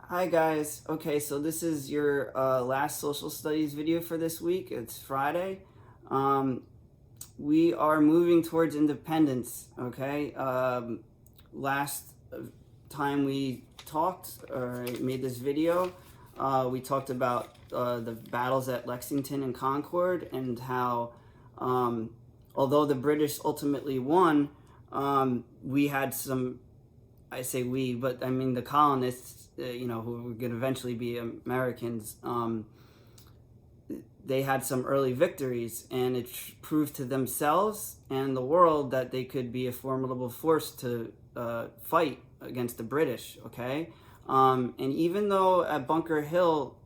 Hi guys. Okay, so this is your last social studies video for this week. It's Friday. Um, we are moving towards independence. Okay. Last time we talked or made this video, we talked about the battles at Lexington and Concord and how, um, although the British ultimately won, we had some. I say we, but I mean the colonists, who were going to eventually be Americans. They had some early victories, and it proved to themselves and the world that they could be a formidable force to fight against the British. Okay, and even though at Bunker Hill,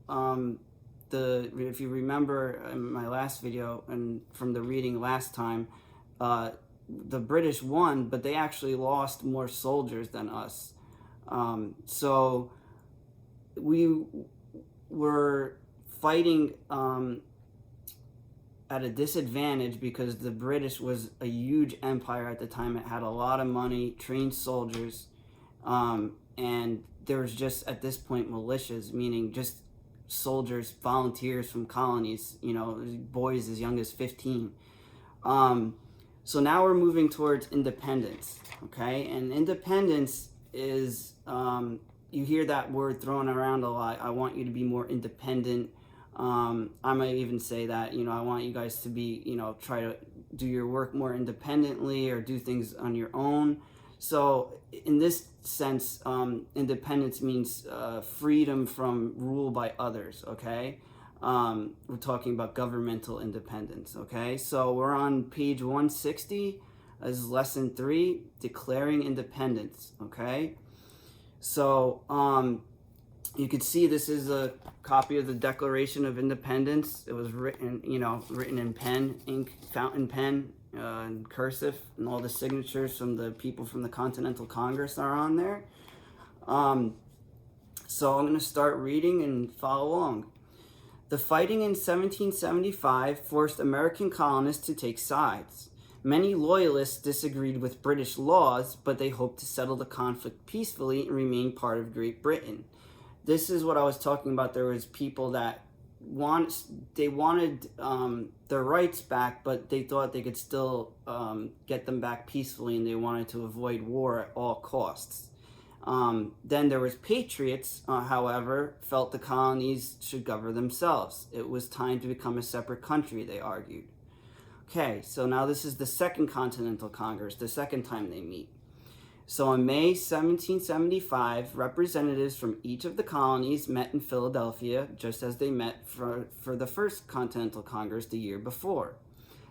if you remember in my last video and from the reading last time, the British won, but they actually lost more soldiers than us. So we were fighting at a disadvantage because the British was a huge empire at the time. It had a lot of money, trained soldiers, and there was just at this point militias, meaning just soldiers, volunteers from colonies, boys as young as 15. So now we're moving towards independence, okay? And independence is, you hear that word thrown around a lot. I want you to be more independent. I might even say that, I want you guys to be, try to do your work more independently or do things on your own. So in this sense, independence means freedom from rule by others, okay? We're talking about governmental independence, okay? So we're on page 160 as lesson 3, declaring independence, okay? So you could see this is a copy of the Declaration of Independence. It was written, written in pen, ink, fountain pen, and cursive, and all the signatures from the people from the Continental Congress are on there. So I'm going to start reading and follow along. The fighting in 1775 forced American colonists to take sides. Many loyalists disagreed with British laws, but they hoped to settle the conflict peacefully and remain part of Great Britain. This is what I was talking about. There was people that wanted their rights back, but they thought they could still get them back peacefully, and they wanted to avoid war at all costs. Then there was patriots, however, felt the colonies should govern themselves. It was time to become a separate country, they argued. Okay, so now this is the Second Continental Congress, the second time they meet. So in May 1775, representatives from each of the colonies met in Philadelphia, just as they met for the First Continental Congress the year before.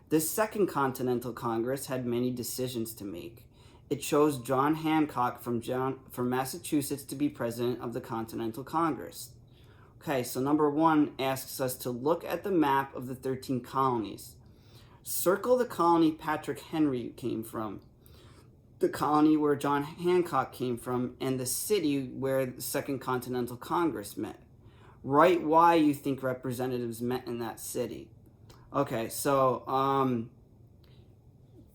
This Second Continental Congress had many decisions to make. It chose John Hancock from Massachusetts to be president of the Continental Congress. Okay, so number 1 asks us to look at the map of the 13 colonies. Circle the colony Patrick Henry came from, the colony where John Hancock came from, and the city where the Second Continental Congress met. Write why you think representatives met in that city. Okay, so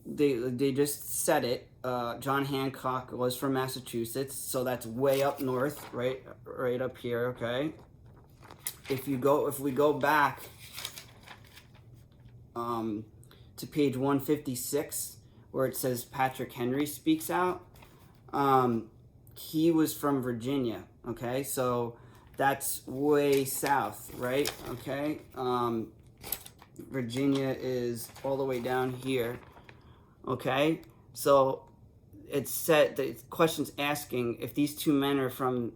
they just said it. John Hancock was from Massachusetts, so that's way up north, right up here. Okay. If we go back to page 156, where it says Patrick Henry speaks out, he was from Virginia. Okay, so that's way south, right? Okay. Virginia is all the way down here. Okay, so it's said, the question's asking if these two men are from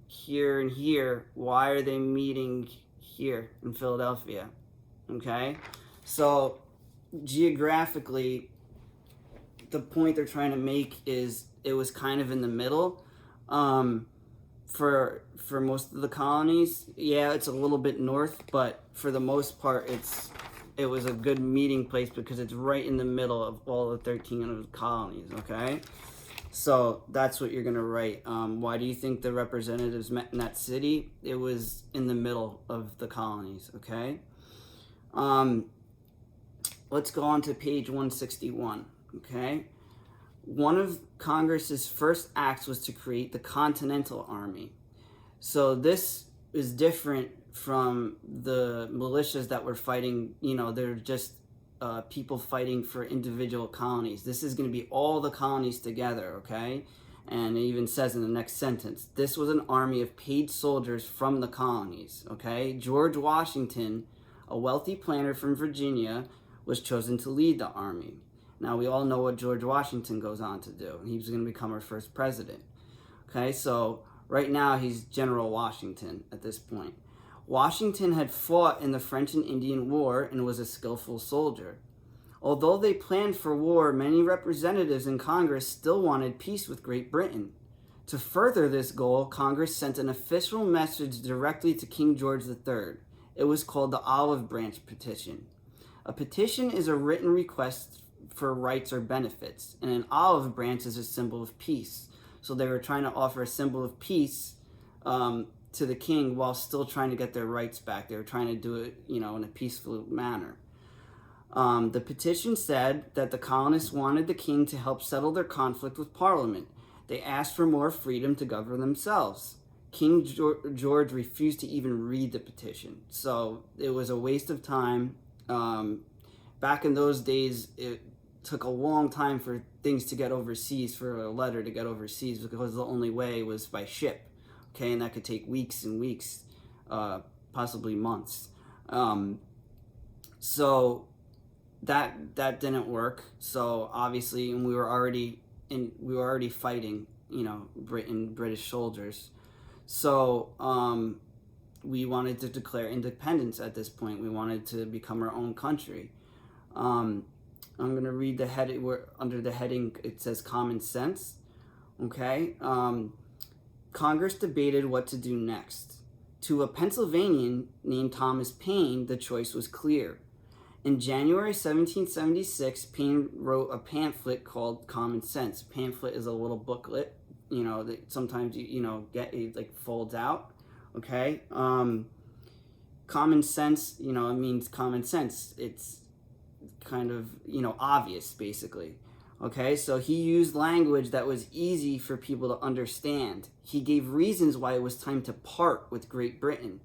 here and here, why are they meeting here in Philadelphia? Okay, so geographically, the point they're trying to make is it was kind of in the middle. For most of the colonies, yeah, it's a little bit north, but for the most part, it was a good meeting place because it's right in the middle of all the 13 colonies, okay? So that's what you're going to write. Why do you think the representatives met in that city? It was in the middle of the colonies, okay? Let's go on to page 161, okay? One of Congress's first acts was to create the Continental Army. So this is different from the militias that were fighting. They're just people fighting for individual colonies. This is going to be all the colonies together, okay? And it even says in the next sentence, this was an army of paid soldiers from the colonies, okay? George Washington, a wealthy planter from Virginia, was chosen to lead the army. Now, we all know what George Washington goes on to do. He was going to become our first president, okay? So right now, he's General Washington at this point. Washington had fought in the French and Indian War and was a skillful soldier. Although they planned for war, many representatives in Congress still wanted peace with Great Britain. To further this goal, Congress sent an official message directly to King George III. It was called the Olive Branch Petition. A petition is a written request for rights or benefits, and an olive branch is a symbol of peace. So they were trying to offer a symbol of peace to the king while still trying to get their rights back. They were trying to do it, in a peaceful manner. The petition said that the colonists wanted the king to help settle their conflict with Parliament. They asked for more freedom to govern themselves. King George refused to even read the petition, so it was a waste of time. Back in those days, it took a long time for things to get overseas, for a letter to get overseas, because the only way was by ship. Okay, and that could take weeks and weeks, possibly months. So that didn't work. So obviously, and we were already fighting, British soldiers. So we wanted to declare independence at this point. We wanted to become our own country. I'm going to read the heading. Under the heading, it says common sense. Okay. Congress debated what to do next. To a Pennsylvanian named Thomas Paine, the choice was clear. In January 1776, Paine wrote a pamphlet called Common Sense. Pamphlet is a little booklet, that sometimes get it like folds out. Okay. Common sense, it means common sense. It's kind of obvious, basically. Okay, so he used language that was easy for people to understand. He gave reasons why it was time to part with Great Britain.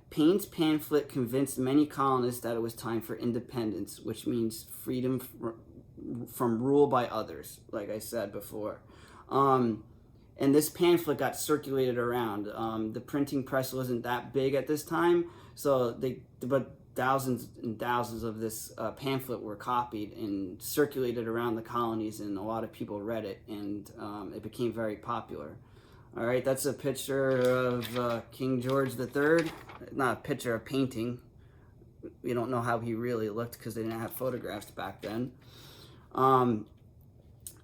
Paine's pamphlet convinced many colonists that it was time for independence, which means freedom from rule by others, like I said before. And this pamphlet got circulated around. The printing press wasn't that big at this time, but thousands and thousands of this pamphlet were copied and circulated around the colonies, and a lot of people read it, and it became very popular. All right, that's a picture of King George III. Not a picture, a painting. We don't know how he really looked because they didn't have photographs back then.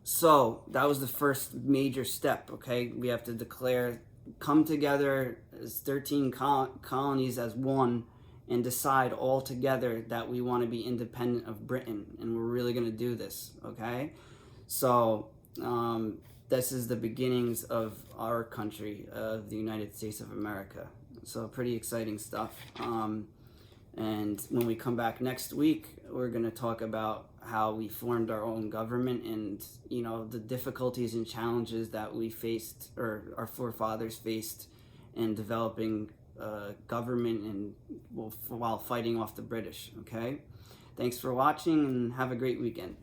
So that was the first major step, okay? We have to come together as 13 colonies as one, and decide all together that we want to be independent of Britain, and we're really going to do this, okay? So this is the beginnings of our country, of the United States of America. So pretty exciting stuff. And when we come back next week, we're going to talk about how we formed our own government, and the difficulties and challenges that we faced, or our forefathers faced, in developing government and while fighting off the British. Okay, thanks for watching, and have a great weekend.